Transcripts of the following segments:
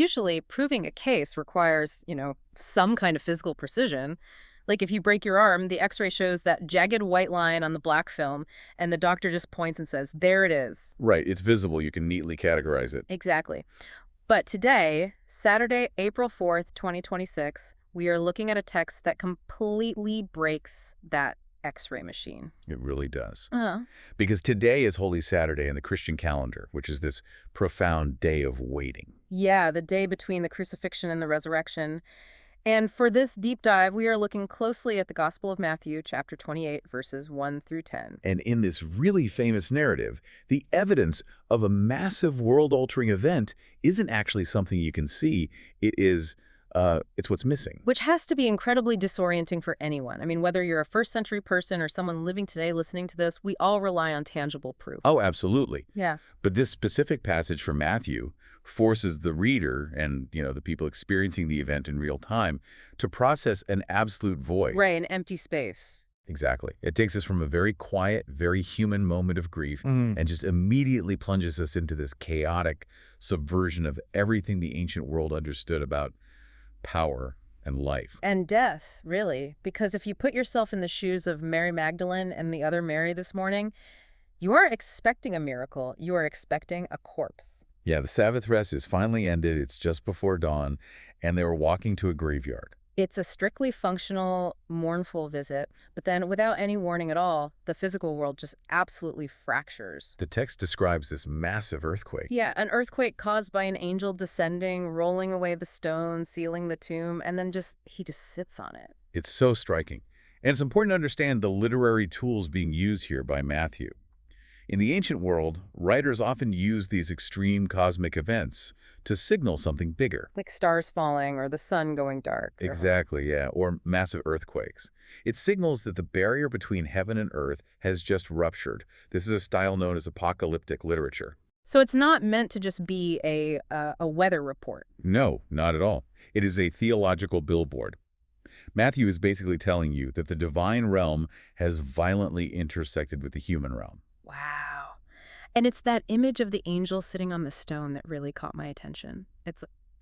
Usually, proving a case requires, some kind of physical precision. Like if you break your arm, the x-ray shows that jagged white line on the black film, and the doctor just points and says, there it is. Right, it's visible. You can neatly categorize it. Exactly. But today, Saturday, April 4th, 2026, we are looking at a text that completely breaks that x-ray machine. It really does. Uh, Because today is Holy Saturday in the Christian calendar, which is this profound day of waiting. yeah, the day between the crucifixion and the resurrection. And for this deep dive, we are looking closely at the Gospel of Matthew, chapter 28, verses 1 through 10. And in this really famous narrative, the evidence of a massive world-altering event isn't actually something you can see. It's what's missing. Which has to be incredibly disorienting for anyone. I mean, whether you're a first-century person or someone living today listening to this, we all rely on tangible proof. Oh, absolutely. Yeah. But this specific passage from Matthew forces the reader and, the people experiencing the event in real time to process an absolute void. Right, an empty space. Exactly. It takes us from a very quiet, very human moment of grief and just immediately plunges us into this chaotic subversion of everything the ancient world understood about power and life. And death, really. Because if you put yourself in the shoes of Mary Magdalene and the other Mary this morning, you aren't expecting a miracle. You are expecting a corpse. Yeah, the Sabbath rest is finally ended. It's just before dawn, and they were walking to a graveyard. It's a strictly functional, mournful visit, but then without any warning at all, the physical world just absolutely fractures. The text describes this massive earthquake. Yeah, an earthquake caused by an angel descending, rolling away the stone, sealing the tomb, and then he just sits on it. It's so striking. And it's important to understand the literary tools being used here by Matthew. In the ancient world, writers often used these extreme cosmic events to signal something bigger. Like stars falling or the sun going dark. Exactly, yeah, or massive earthquakes. It signals that the barrier between heaven and earth has just ruptured. This is a style known as apocalyptic literature. So it's not meant to just be a weather report. No, not at all. It is a theological billboard. Matthew is basically telling you that the divine realm has violently intersected with the human realm. Wow. And it's that image of the angel sitting on the stone that really caught my attention.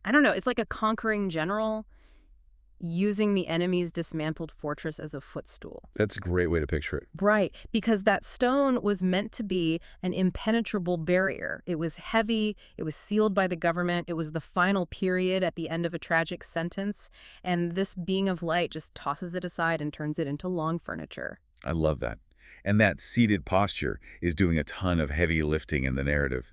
I don't know, it's like a conquering general using the enemy's dismantled fortress as a footstool. That's a great way to picture it. Right, because that stone was meant to be an impenetrable barrier. It was heavy, it was sealed by the government, it was the final period at the end of a tragic sentence, and this being of light just tosses it aside and turns it into lawn furniture. I love that. And that seated posture is doing a ton of heavy lifting in the narrative.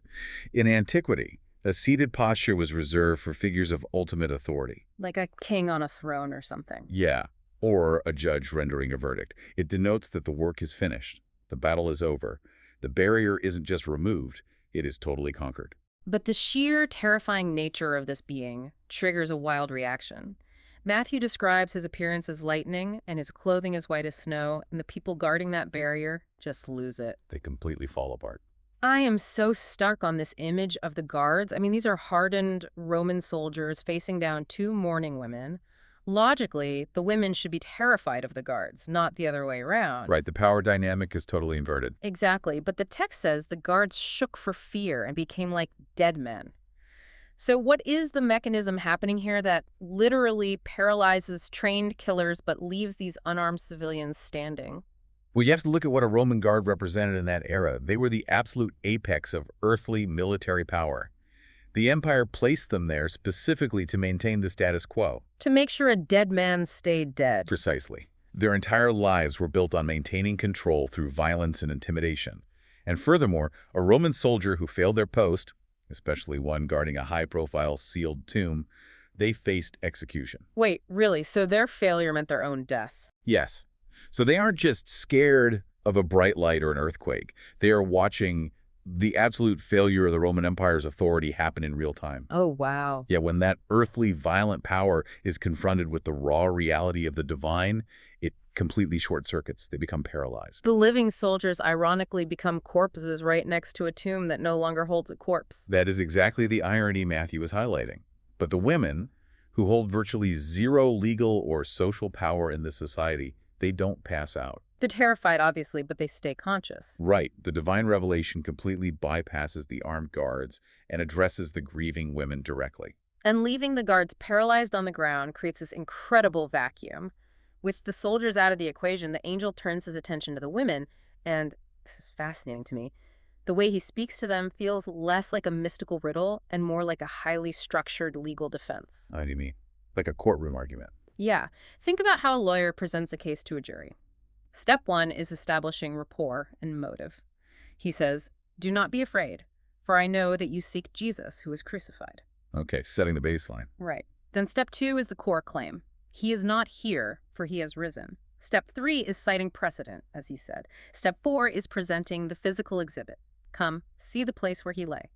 In antiquity, a seated posture was reserved for figures of ultimate authority. Like a king on a throne or something. Yeah, or a judge rendering a verdict. It denotes that the work is finished. The battle is over. The barrier isn't just removed, it is totally conquered. But the sheer terrifying nature of this being triggers a wild reaction. Matthew describes his appearance as lightning and his clothing as white as snow, and the people guarding that barrier just lose it. They completely fall apart. I am so stuck on this image of the guards. I mean, these are hardened Roman soldiers facing down two mourning women. Logically, the women should be terrified of the guards, not the other way around. Right, the power dynamic is totally inverted. Exactly, but the text says the guards shook for fear and became like dead men. So what is the mechanism happening here that literally paralyzes trained killers but leaves these unarmed civilians standing? Well, you have to look at what a Roman guard represented in that era. They were the absolute apex of earthly military power. The empire placed them there specifically to maintain the status quo. To make sure a dead man stayed dead. Precisely. Their entire lives were built on maintaining control through violence and intimidation. And furthermore, a Roman soldier who failed their post, especially one guarding a high-profile sealed tomb, they faced execution. Wait, really? So their failure meant their own death? Yes. So they aren't just scared of a bright light or an earthquake. They are watching the absolute failure of the Roman Empire's authority happen in real time. Oh, wow. Yeah, when that earthly violent power is confronted with the raw reality of the divine, it completely short-circuits. They become paralyzed. The living soldiers ironically become corpses right next to a tomb that no longer holds a corpse. That is exactly the irony Matthew is highlighting. But the women, who hold virtually zero legal or social power in this society, they don't pass out. They're terrified, obviously, but they stay conscious. Right. The divine revelation completely bypasses the armed guards and addresses the grieving women directly. And leaving the guards paralyzed on the ground creates this incredible vacuum. With the soldiers out of the equation, the angel turns his attention to the women, and this is fascinating to me. The way he speaks to them feels less like a mystical riddle and more like a highly structured legal defense. How do you mean? Like a courtroom argument. Yeah, think about how a lawyer presents a case to a jury. Step one is establishing rapport and motive. He says, "Do not be afraid, for I know that you seek Jesus who was crucified." Okay, setting the baseline. Right. Then step two is the core claim. He is not here, for he has risen. Step three is citing precedent, as he said. Step four is presenting the physical exhibit. Come, see the place where he lay.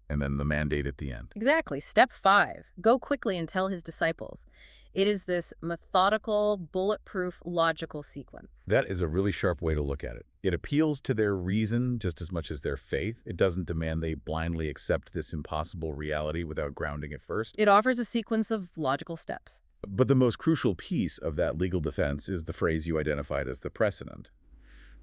And then the mandate at the end. Exactly. Step five, go quickly and tell his disciples. It is this methodical, bulletproof, logical sequence. That is a really sharp way to look at it. It appeals to their reason just as much as their faith. It doesn't demand they blindly accept this impossible reality without grounding it first. It offers a sequence of logical steps. But the most crucial piece of that legal defense is the phrase you identified as the precedent.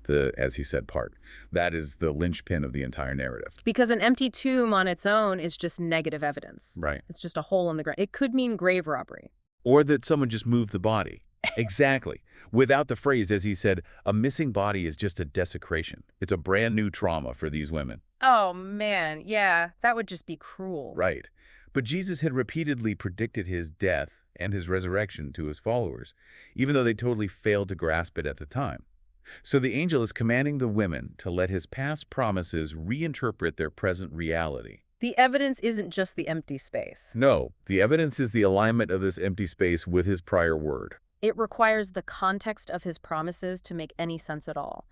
The, as he said, part. That is the linchpin of the entire narrative. Because an empty tomb on its own is just negative evidence. Right. It's just a hole in the ground. It could mean grave robbery. Or that someone just moved the body. Exactly. Without the phrase, as he said, a missing body is just a desecration. It's a brand new trauma for these women. Oh, man. Yeah, that would just be cruel. Right. But Jesus had repeatedly predicted his death and his resurrection to his followers, even though they totally failed to grasp it at the time. So the angel is commanding the women to let his past promises reinterpret their present reality. The evidence isn't just the empty space. No, the evidence is the alignment of this empty space with his prior word. It requires the context of his promises to make any sense at all.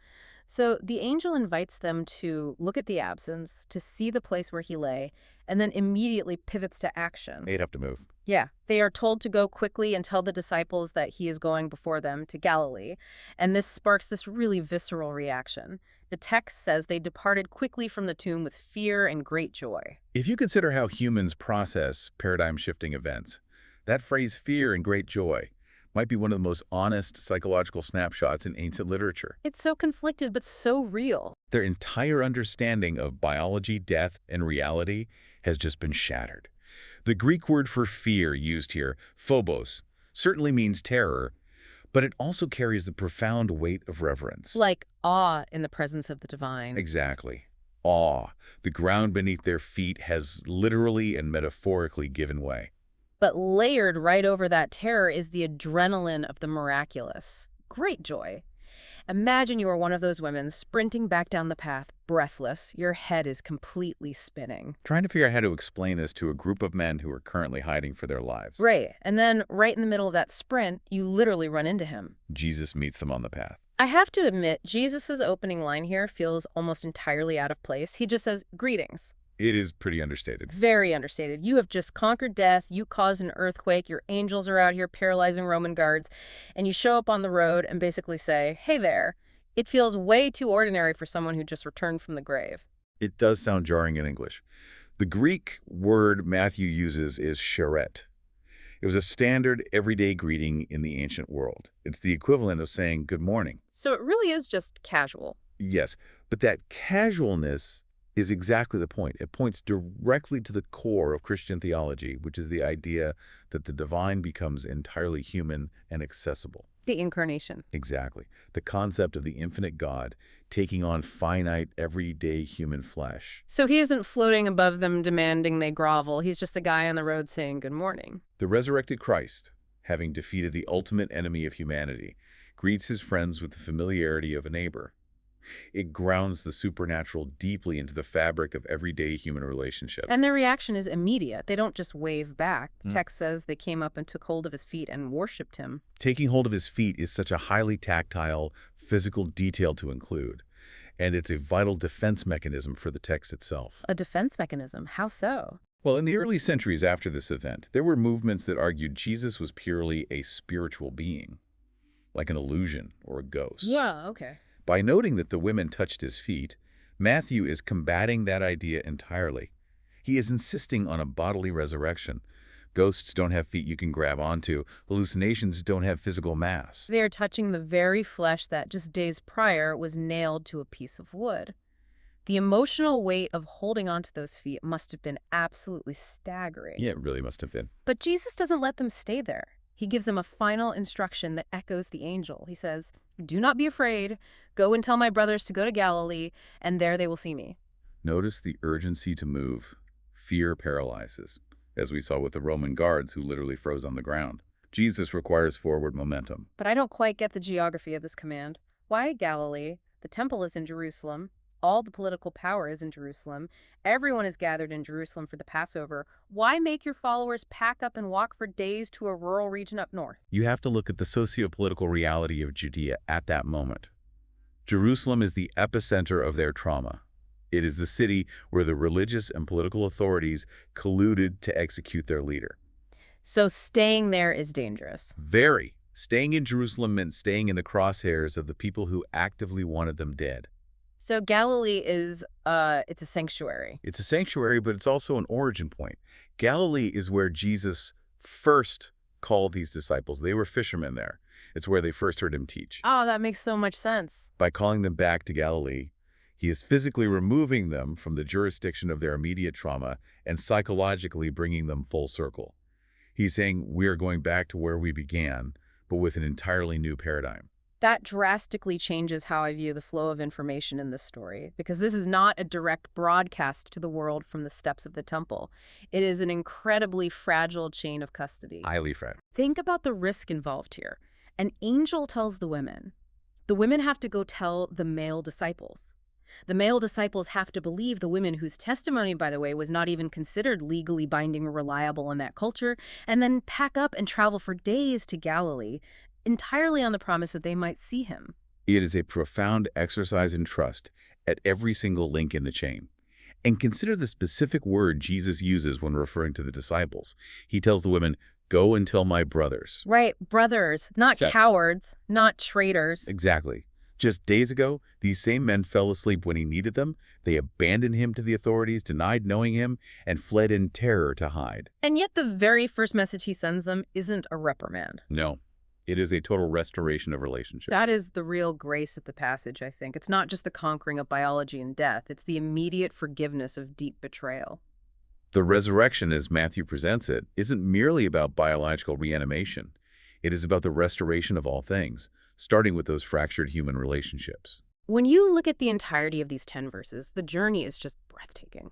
So the angel invites them to look at the absence, to see the place where he lay, and then immediately pivots to action. They'd have to move. Yeah, they are told to go quickly and tell the disciples that he is going before them to Galilee, and this sparks this really visceral reaction. The text says they departed quickly from the tomb with fear and great joy. If you consider how humans process paradigm-shifting events, that phrase, fear and great joy, might be one of the most honest psychological snapshots in ancient literature. It's so conflicted, but so real. Their entire understanding of biology, death, and reality has just been shattered. The Greek word for fear used here, phobos, certainly means terror, but it also carries the profound weight of reverence. Like awe in the presence of the divine. Exactly. Awe. The ground beneath their feet has literally and metaphorically given way. But layered right over that terror is the adrenaline of the miraculous. Great joy. Imagine you are one of those women sprinting back down the path, breathless. Your head is completely spinning. Trying to figure out how to explain this to a group of men who are currently hiding for their lives. Right. And then right in the middle of that sprint, you literally run into him. Jesus meets them on the path. I have to admit, Jesus' opening line here feels almost entirely out of place. He just says, "Greetings." It is pretty understated. Very understated. You have just conquered death. You caused an earthquake. Your angels are out here paralyzing Roman guards. And you show up on the road and basically say, "Hey there." It feels way too ordinary for someone who just returned from the grave. It does sound jarring in English. The Greek word Matthew uses is sharet. It was a standard everyday greeting in the ancient world. It's the equivalent of saying good morning. So it really is just casual. Yes, but that casualness is exactly the point. It points directly to the core of Christian theology, which is the idea that the divine becomes entirely human and accessible. The incarnation. Exactly. The concept of the infinite God taking on finite, everyday human flesh. So he isn't floating above them demanding they grovel. He's just the guy on the road saying good morning. The resurrected Christ, having defeated the ultimate enemy of humanity, greets his friends with the familiarity of a neighbor. It grounds the supernatural deeply into the fabric of everyday human relationship. And their reaction is immediate. They don't just wave back. The text says they came up and took hold of his feet and worshipped him. Taking hold of his feet is such a highly tactile, physical detail to include, and it's a vital defense mechanism for the text itself. A defense mechanism? How so? Well, in the early centuries after this event, there were movements that argued Jesus was purely a spiritual being, like an illusion or a ghost. Yeah, okay. By noting that the women touched his feet, Matthew is combating that idea entirely. He is insisting on a bodily resurrection. Ghosts don't have feet you can grab onto. Hallucinations don't have physical mass. They are touching the very flesh that just days prior was nailed to a piece of wood. The emotional weight of holding on to those feet must have been absolutely staggering. Yeah, it really must have been. But Jesus doesn't let them stay there. He gives them a final instruction that echoes the angel. He says, "Do not be afraid. Go and tell my brothers to go to Galilee, and there they will see me." Notice the urgency to move. Fear paralyzes, as we saw with the Roman guards who literally froze on the ground. Jesus requires forward momentum. But I don't quite get the geography of this command. Why Galilee? The temple is in Jerusalem. All the political power is in Jerusalem. Everyone is gathered in Jerusalem for the Passover. Why make your followers pack up and walk for days to a rural region up north? You have to look at the socio-political reality of Judea at that moment. Jerusalem is the epicenter of their trauma. It is the city where the religious and political authorities colluded to execute their leader. So staying there is dangerous. Very. Staying in Jerusalem meant staying in the crosshairs of the people who actively wanted them dead. So Galilee is, it's a sanctuary. It's a sanctuary, but it's also an origin point. Galilee is where Jesus first called these disciples. They were fishermen there. It's where they first heard him teach. Oh, that makes so much sense. By calling them back to Galilee, he is physically removing them from the jurisdiction of their immediate trauma and psychologically bringing them full circle. He's saying we're going back to where we began, but with an entirely new paradigm. That drastically changes how I view the flow of information in this story, because this is not a direct broadcast to the world from the steps of the temple. It is an incredibly fragile chain of custody. Highly fragile. Think about the risk involved here. An angel tells the women. The women have to go tell the male disciples. The male disciples have to believe the women whose testimony, by the way, was not even considered legally binding or reliable in that culture, and then pack up and travel for days to Galilee, entirely on the promise that they might see him. It is a profound exercise in trust at every single link in the chain. And consider the specific word Jesus uses when referring to the disciples. He tells the women, "Go and tell my brothers." Right, brothers, not cowards, not traitors. Exactly. Just days ago, these same men fell asleep when he needed them. They abandoned him to the authorities, denied knowing him, and fled in terror to hide. And yet the very first message he sends them isn't a reprimand. No, it is a total restoration of relationship. That is the real grace of the passage, I think. It's not just the conquering of biology and death. It's the immediate forgiveness of deep betrayal. The resurrection, as Matthew presents it, isn't merely about biological reanimation. It is about the restoration of all things, starting with those fractured human relationships. When you look at the entirety of these 10 verses, the journey is just breathtaking.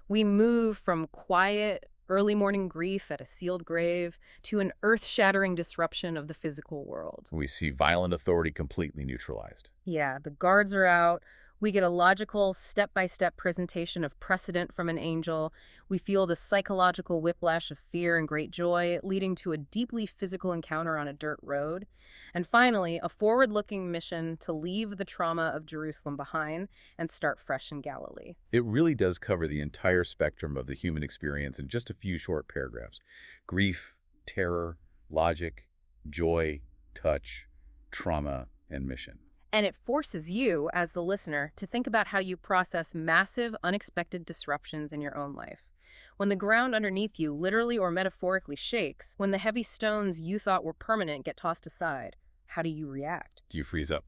We move from quiet, early morning grief at a sealed grave to an earth-shattering disruption of the physical world. We see violent authority completely neutralized. Yeah, the guards are out. We get a logical, step-by-step presentation of precedent from an angel. We feel the psychological whiplash of fear and great joy, leading to a deeply physical encounter on a dirt road. And finally, a forward-looking mission to leave the trauma of Jerusalem behind and start fresh in Galilee. It really does cover the entire spectrum of the human experience in just a few short paragraphs. Grief, terror, logic, joy, touch, trauma, and mission. And it forces you, as the listener, to think about how you process massive, unexpected disruptions in your own life. When the ground underneath you literally or metaphorically shakes, when the heavy stones you thought were permanent get tossed aside, how do you react? Do you freeze up?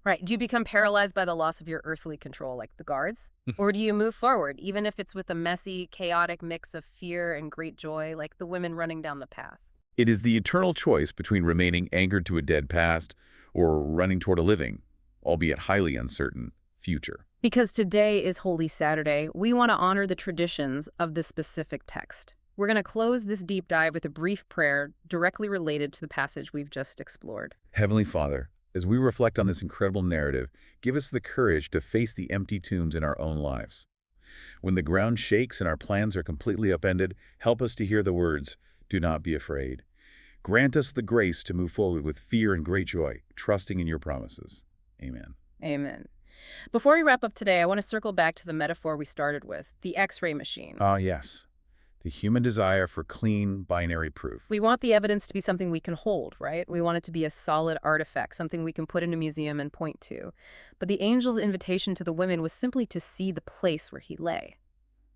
Right. Do you become paralyzed by the loss of your earthly control, like the guards? Or do you move forward, even if it's with a messy, chaotic mix of fear and great joy, like the women running down the path? It is the eternal choice between remaining anchored to a dead past or running toward a living, albeit highly uncertain, future. Because today is Holy Saturday, we want to honor the traditions of this specific text. We're going to close this deep dive with a brief prayer directly related to the passage we've just explored. Heavenly Father, as we reflect on this incredible narrative, give us the courage to face the empty tombs in our own lives. When the ground shakes and our plans are completely upended, help us to hear the words, "Do not be afraid." Grant us the grace to move forward with fear and great joy, trusting in your promises. Amen. Amen. Before we wrap up today, I want to circle back to the metaphor we started with, the X-ray machine. Ah, yes. The human desire for clean, binary proof. We want the evidence to be something we can hold, right? We want it to be a solid artifact, something we can put in a museum and point to. But the angel's invitation to the women was simply to see the place where he lay.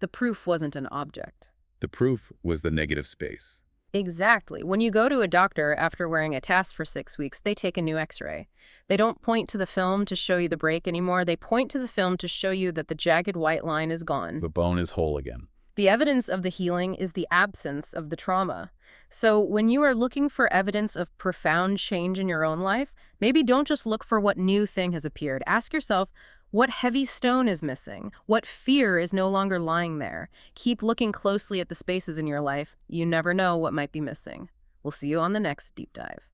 The proof wasn't an object. The proof was the negative space. Exactly. When you go to a doctor after wearing a cast for 6 weeks, they take a new x-ray. They don't point to the film to show you the break anymore. They point to the film to show you that the jagged white line is gone. The bone is whole again. The evidence of the healing is the absence of the trauma. So when you are looking for evidence of profound change in your own life, maybe don't just look for what new thing has appeared. Ask yourself, what heavy stone is missing? What fear is no longer lying there? Keep looking closely at the spaces in your life. You never know what might be missing. We'll see you on the next deep dive.